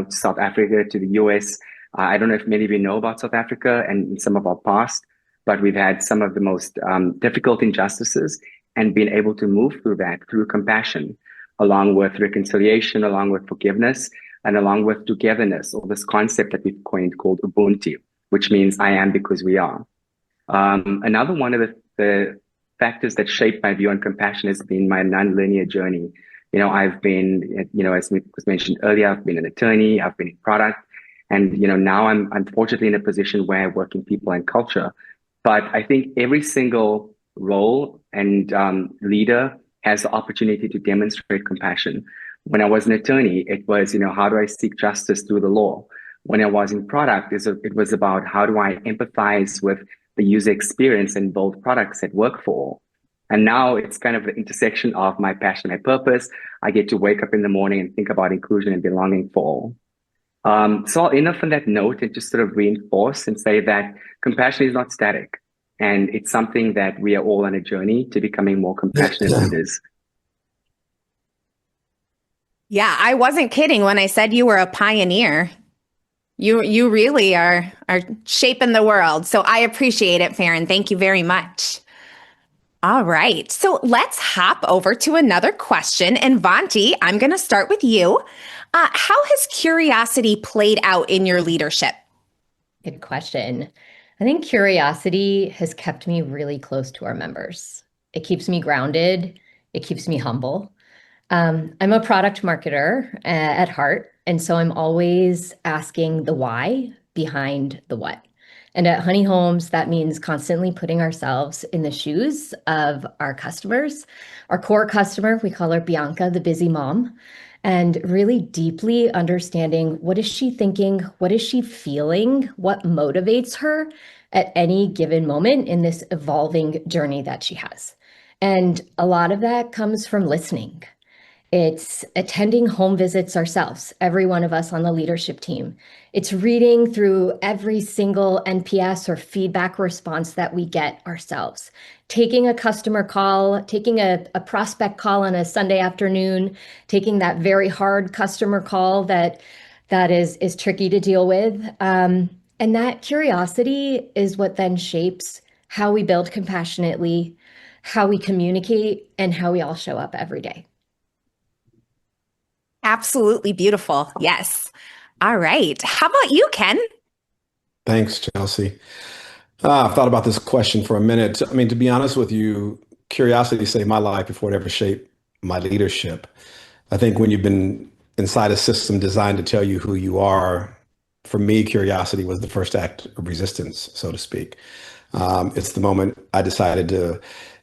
South Africa to the US. I don't know if many of you know about South Africa and some of our past, but we've had some of the most difficult injustices and been able to move through that through compassion, along with reconciliation, along with forgiveness, and along with togetherness, or this concept that we've coined called Ubuntu, which means I am because we are. Another one of the factors that shaped my view on compassion has been my nonlinear journey. I've been, as was mentioned earlier, I've been an attorney, I've been in product, and, now I'm unfortunately in a position where I work in people and culture. But I think every single role and leader has the opportunity to demonstrate compassion. When I was an attorney, it was, how do I seek justice through the law? When I was in product, it was about how do I empathize with the user experience and build products that work for all. And now it's kind of the intersection of my passion, my purpose. I get to wake up in the morning and think about inclusion and belonging for all. So I'll end off on that note and just sort of reinforce and say that compassion is not static. And it's something that we are all on a journey to becoming more compassionate leaders. Yeah, I wasn't kidding when I said you were a pioneer. You really are shaping the world. So I appreciate it, Farron. Thank you very much. All right. So let's hop over to another question. And Vanti, I'm going to start with you. How has curiosity played out in your leadership? Good question. I think curiosity has kept me really close to our members. It keeps me grounded. It keeps me humble. I'm a product marketer at heart, and so I'm always asking the why behind the what. And at Honey Homes, that means constantly putting ourselves in the shoes of our customers. Our core customer, we call her Bianca, the busy mom, and really deeply understanding what is she thinking, what is she feeling, what motivates her at any given moment in this evolving journey that she has. And a lot of that comes from listening. It's attending home visits ourselves, every one of us on the leadership team. It's reading through every single NPS or feedback response that we get ourselves. Taking a customer call, taking a prospect call on a Sunday afternoon, taking that very hard customer call that is tricky to deal with. And that curiosity is what then shapes how we build compassionately, how we communicate, and how we all show up every day. Absolutely beautiful. Yes. All right. How about you, Ken? Thanks, Chelsea. I've thought about this question for a minute. I mean, to be honest with you, curiosity saved my life before it ever shaped my leadership. I think when you've been inside a system designed to tell you who you are, for me, curiosity was the first act of resistance, so to speak. It's the moment I decided to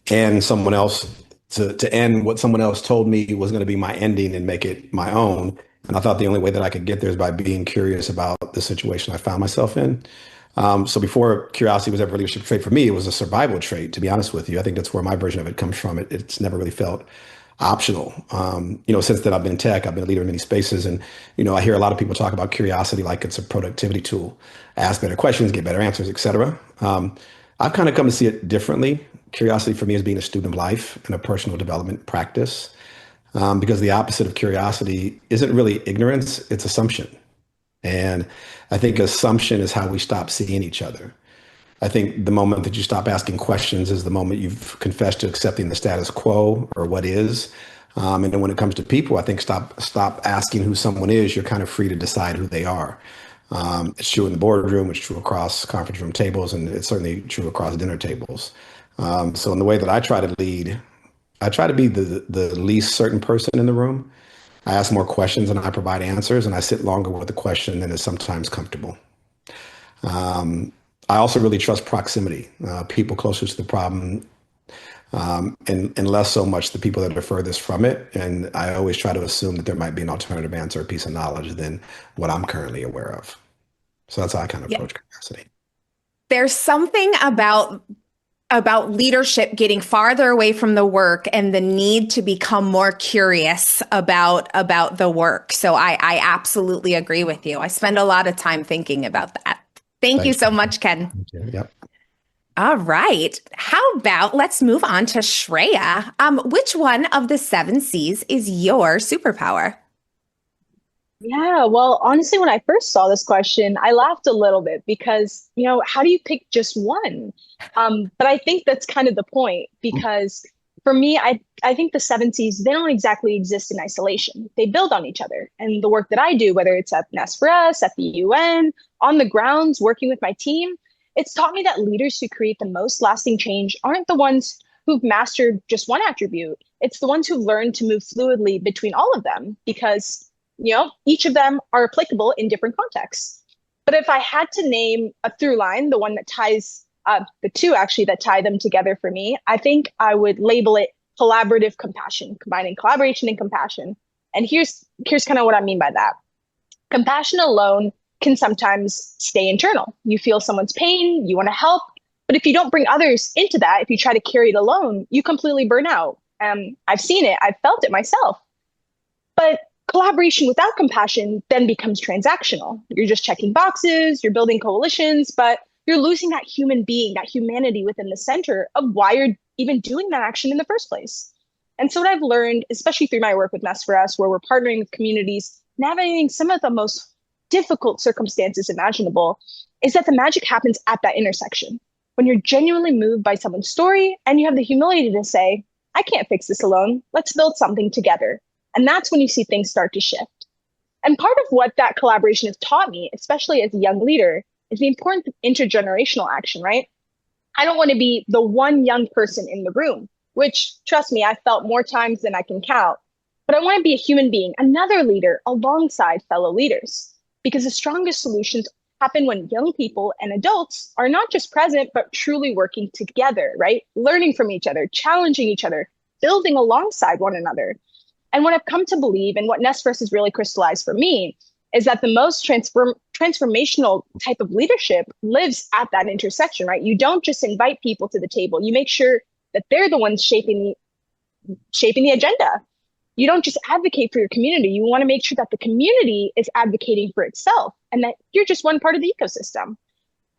end someone else, to end what someone else told me was going to be my ending and make it my own. And I thought the only way that I could get there is by being curious about the situation I found myself in. So before curiosity was ever a leadership trait for me, it was a survival trait, to be honest with you. I think that's where my version of it comes from. It's never really felt optional. Since then I've been in tech, I've been a leader in many spaces. And, I hear a lot of people talk about curiosity like it's a productivity tool, ask better questions, get better answers, et cetera. I've kind of come to see it differently. Curiosity for me is being a student of life and a personal development practice. Because the opposite of curiosity isn't really ignorance, it's assumption. And I think assumption is how we stop seeing each other. I think the moment that you stop asking questions is the moment you've confessed to accepting the status quo or what is. And then when it comes to people, I think stop asking who someone is. You're kind of free to decide who they are. It's true in the boardroom, it's true across conference room tables, and it's certainly true across dinner tables. So in the way that I try to lead, I try to be the least certain person in the room. I ask more questions and I provide answers, and I sit longer with the question than is sometimes comfortable. I also really trust proximity, people closer to the problem, and less so much the people that are furthest from it. And I always try to assume that there might be an alternative answer, a piece of knowledge than what I'm currently aware of. So that's how I kind of approach curiosity. There's something about leadership getting farther away from the work and the need to become more curious about the work. So I absolutely agree with you. I spend a lot of time thinking about that. Thank you so much, Ken. Thank you. Yep. All right. How about let's move on to Shreya. Which one of the 7 C's is your superpower? Yeah, well, honestly, when I first saw this question, I laughed a little bit because, how do you pick just one? But I think that's kind of the point, because for me, I think the 7 C's, they don't exactly exist in isolation. They build on each other. And the work that I do, whether it's at Nest4us, at the UN, on the grounds, working with my team, it's taught me that leaders who create the most lasting change aren't the ones who've mastered just one attribute. It's the ones who've learned to move fluidly between all of them, because each of them are applicable in different contexts. But if I had to name a through line, the one that ties the two actually that tie them together for me, I think I would label it collaborative compassion, combining collaboration and compassion. And here's kind of what I mean by that. Compassion alone can sometimes stay internal. You feel someone's pain, you want to help, but if you don't bring others into that, if you try to carry it alone, you completely burn out. I've seen it, I've felt it myself. But collaboration without compassion then becomes transactional. You're just checking boxes, you're building coalitions, but you're losing that human being, that humanity within the center of why you're even doing that action in the first place. And so what I've learned, especially through my work with Nest4us, where we're partnering with communities, navigating some of the most difficult circumstances imaginable, is that the magic happens at that intersection. When you're genuinely moved by someone's story and you have the humility to say, I can't fix this alone, let's build something together. And that's when you see things start to shift. And part of what that collaboration has taught me, especially as a young leader, is the importance of intergenerational action, right? I don't want to be the one young person in the room, which, trust me, I've felt more times than I can count. But I want to be a human being, another leader alongside fellow leaders, because the strongest solutions happen when young people and adults are not just present, but truly working together, right? Learning from each other, challenging each other, building alongside one another. And what I've come to believe, and what Nest4us has really crystallized for me, is that the most transformational type of leadership lives at that intersection, right? You don't just invite people to the table. You make sure that they're the ones shaping the agenda. You don't just advocate for your community. You want to make sure that the community is advocating for itself and that you're just one part of the ecosystem.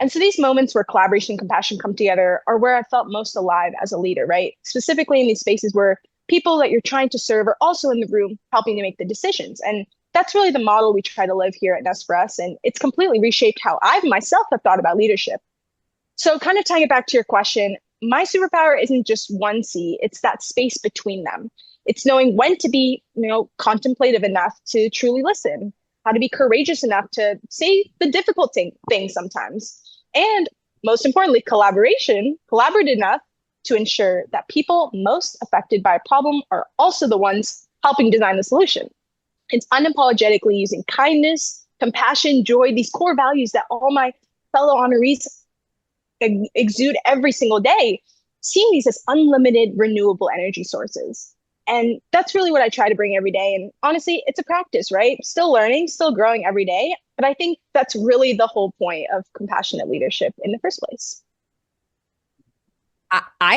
And so these moments where collaboration and compassion come together are where I felt most alive as a leader, right? Specifically in these spaces where people that you're trying to serve are also in the room helping to make the decisions. And that's really the model we try to live here at Nest4us. And it's completely reshaped how I myself have thought about leadership. So kind of tying it back to your question, my superpower isn't just 1 C, it's that space between them. It's knowing when to be, contemplative enough to truly listen, how to be courageous enough to say the difficult things sometimes. And most importantly, collaborative enough to ensure that people most affected by a problem are also the ones helping design the solution. It's unapologetically using kindness, compassion, joy, these core values that all my fellow honorees exude every single day, seeing these as unlimited renewable energy sources. And that's really what I try to bring every day. And honestly, it's a practice, right? Still learning, still growing every day. But I think that's really the whole point of compassionate leadership in the first place. I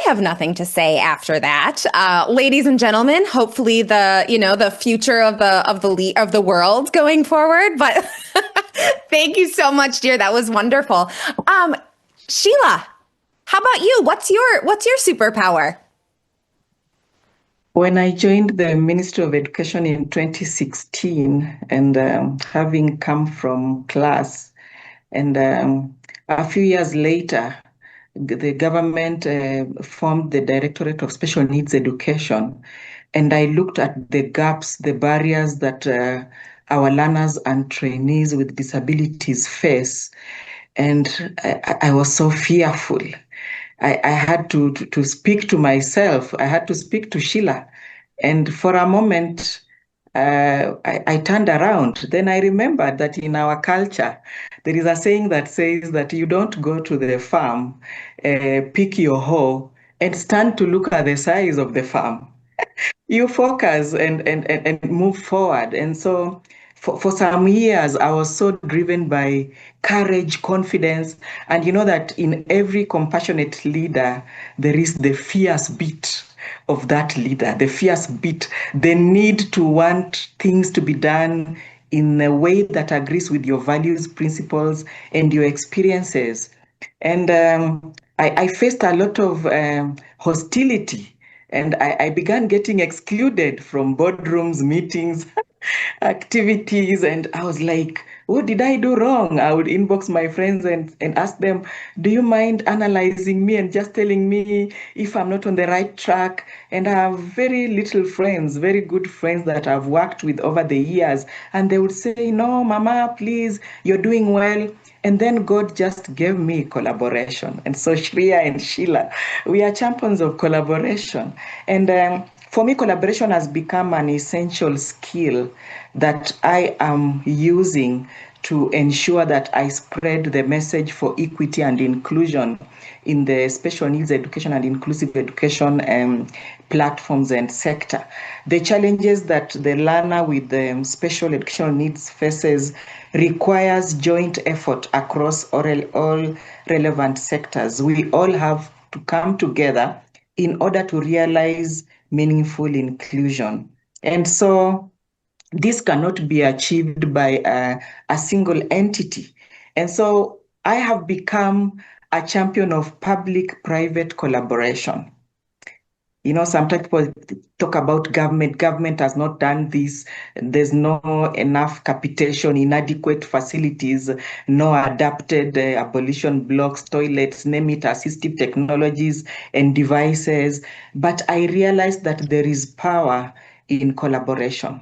have nothing to say after that. Ladies and gentlemen, hopefully the future of the world going forward. But thank you so much, dear. That was wonderful. Sheila, how about you? What's your superpower? When I joined the Ministry of Education in 2016, and having come from class, and a few years later, the government formed the Directorate of Special Needs Education, and I looked at the gaps, the barriers that our learners and trainees with disabilities face, and I was so fearful. I had to speak to myself. I had to speak to Sheila. And for a moment, I turned around. Then I remembered that in our culture, there is a saying that says that you don't go to the farm, pick your hoe, and stand to look at the size of the farm. You focus and move forward. And so for some years, I was so driven by courage, confidence. And you know that in every compassionate leader, there is the fierce beat of that leader, the fierce beat, the need to want things to be done in a way that agrees with your values, principles, and your experiences. And I faced a lot of hostility. And I began getting excluded from boardrooms, meetings, activities. And I was like, what did I do wrong? I would inbox my friends and ask them, do you mind analyzing me and just telling me if I'm not on the right track? And I have very little friends, very good friends that I've worked with over the years. And they would say, no, Mama, please, you're doing well. And then God just gave me collaboration. And so Shreya and Sheila, we are champions of collaboration. And for me, collaboration has become an essential skill that I am using to ensure that I spread the message for equity and inclusion in the special needs education and inclusive education platforms and sector. The challenges that the learner with the special educational needs faces requires joint effort across all relevant sectors. We all have to come together in order to realize meaningful inclusion. And so this cannot be achieved by a single entity. And so I have become a champion of public-private collaboration. You know, sometimes people talk about government. Government has not done this. There's no enough capitation, inadequate facilities, no adapted abolition blocks, toilets, name it, assistive technologies and devices. But I realized that there is power in collaboration.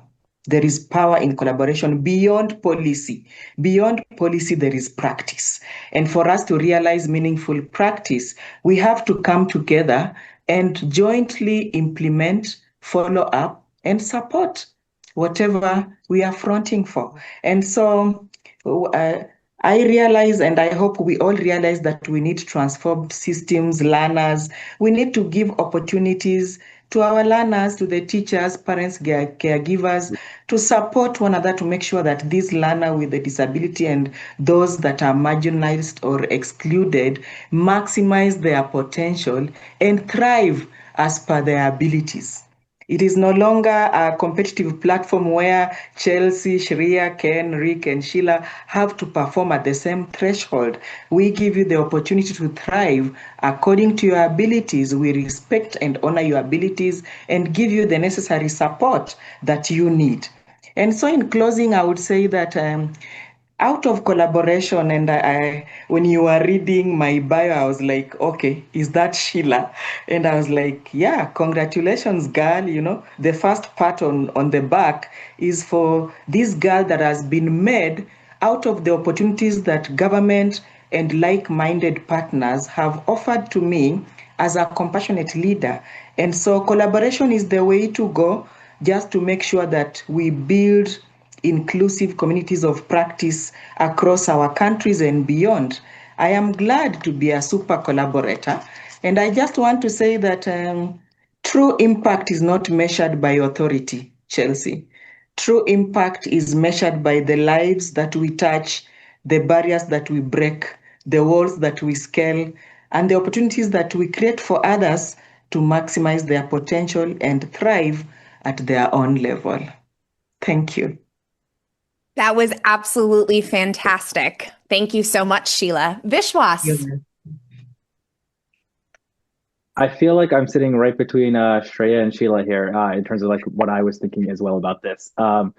There is power in collaboration beyond policy. Beyond policy, there is practice. And for us to realize meaningful practice, we have to come together and jointly implement, follow up, and support whatever we are fronting for. And so I realize, and I hope we all realize, that we need transformed systems, learners. We need to give opportunities to our learners, to the teachers, parents, caregivers, to support one another to make sure that these learners with a disability and those that are marginalized or excluded maximize their potential and thrive as per their abilities. It is no longer a competitive platform where Chelsea, Shreya, Ken, Rick, and Sheila have to perform at the same threshold. We give you the opportunity to thrive according to your abilities. We respect and honor your abilities and give you the necessary support that you need. And so in closing, I would say that out of collaboration, and when you were reading my bio, I was like, okay, is that Sheila? And I was like, yeah, congratulations, girl. You know, the first part on the back is for this girl that has been made out of the opportunities that government and like-minded partners have offered to me as a compassionate leader. And so collaboration is the way to go, just to make sure that we build inclusive communities of practice across our countries and beyond. I am glad to be a super collaborator. And I just want to say that true impact is not measured by authority, Chelsea. True impact is measured by the lives that we touch, the barriers that we break, the walls that we scale, and the opportunities that we create for others to maximize their potential and thrive at their own level. Thank you. That was absolutely fantastic. Thank you so much, Sheila. Vishwas. I feel like I'm sitting right between Shreya and Sheila here in terms of like what I was thinking as well about this. I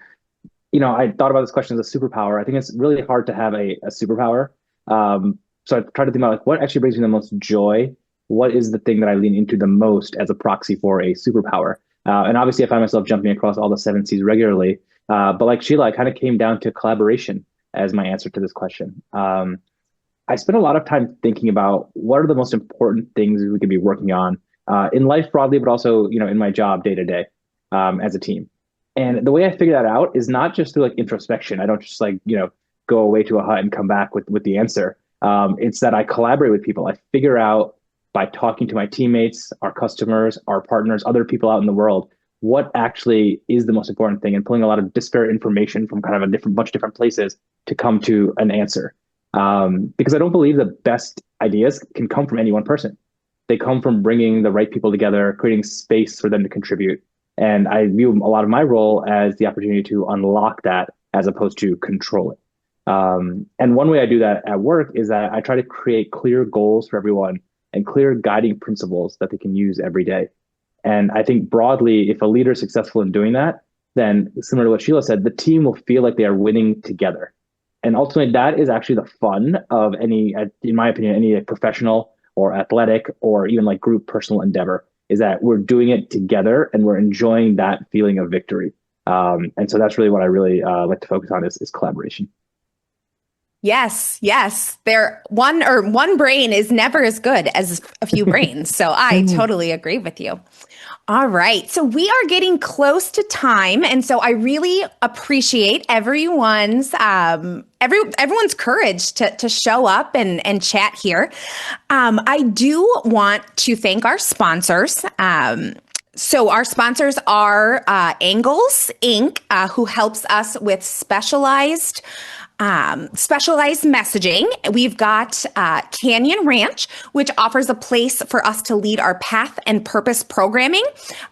thought about this question as a superpower. I think it's really hard to have a superpower. So I tried to think about like what actually brings me the most joy. What is the thing that I lean into the most as a proxy for a superpower? And obviously I find myself jumping across all the 7 C's regularly. But like Sheila, I kind of came down to collaboration as my answer to this question. I spent a lot of time thinking about what are the most important things we could be working on in life broadly, but also, in my job day to day as a team. And the way I figure that out is not just through like introspection. I don't just go away to a hut and come back with the answer. It's that I collaborate with people. I figure out by talking to my teammates, our customers, our partners, other people out in the world, what actually is the most important thing, and pulling a lot of disparate information from kind of a bunch of different places to come to an answer. Because I don't believe the best ideas can come from any one person. They come from bringing the right people together, creating space for them to contribute. And I view a lot of my role as the opportunity to unlock that as opposed to control it. And one way I do that at work is that I try to create clear goals for everyone and clear guiding principles that they can use every day. And I think broadly, if a leader is successful in doing that, then similar to what Sheila said, the team will feel like they are winning together. And ultimately, that is actually the fun of any, in my opinion, any professional or athletic or even like group personal endeavor, is that we're doing it together and we're enjoying that feeling of victory. And so that's really what I really like to focus on is collaboration. Yes. One brain is never as good as a few brains. So I totally agree with you. All right. So we are getting close to time. And so I really appreciate everyone's courage to show up and chat here. I do want to thank our sponsors. So our sponsors are Angles Inc., who helps us with specialized messaging. We've got Canyon Ranch, which offers a place for us to lead our path and purpose programming,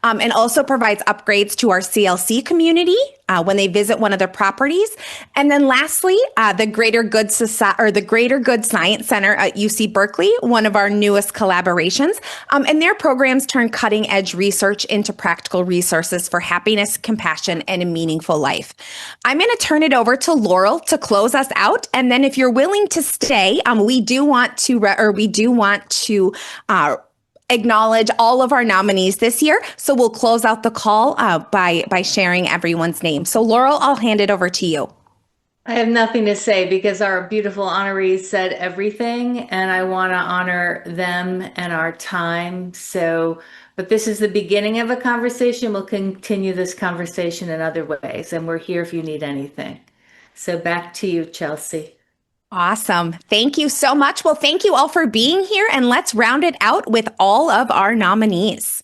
and also provides upgrades to our CLC community when they visit one of their properties. And then lastly, the Greater Good Science Center at UC Berkeley, one of our newest collaborations. And their programs turn cutting edge research into practical resources for happiness, compassion, and a meaningful life. I'm going to turn it over to Laurel to close us out. And then if you're willing to stay, we do want to acknowledge all of our nominees this year. So we'll close out the call by sharing everyone's name. So Laurel, I'll hand it over to you. I have nothing to say because our beautiful honorees said everything, and I want to honor them and our time. But this is the beginning of a conversation. We'll continue this conversation in other ways, and we're here if you need anything. So back to you, Chelsea. Awesome. Thank you so much. Well, thank you all for being here, and let's round it out with all of our nominees.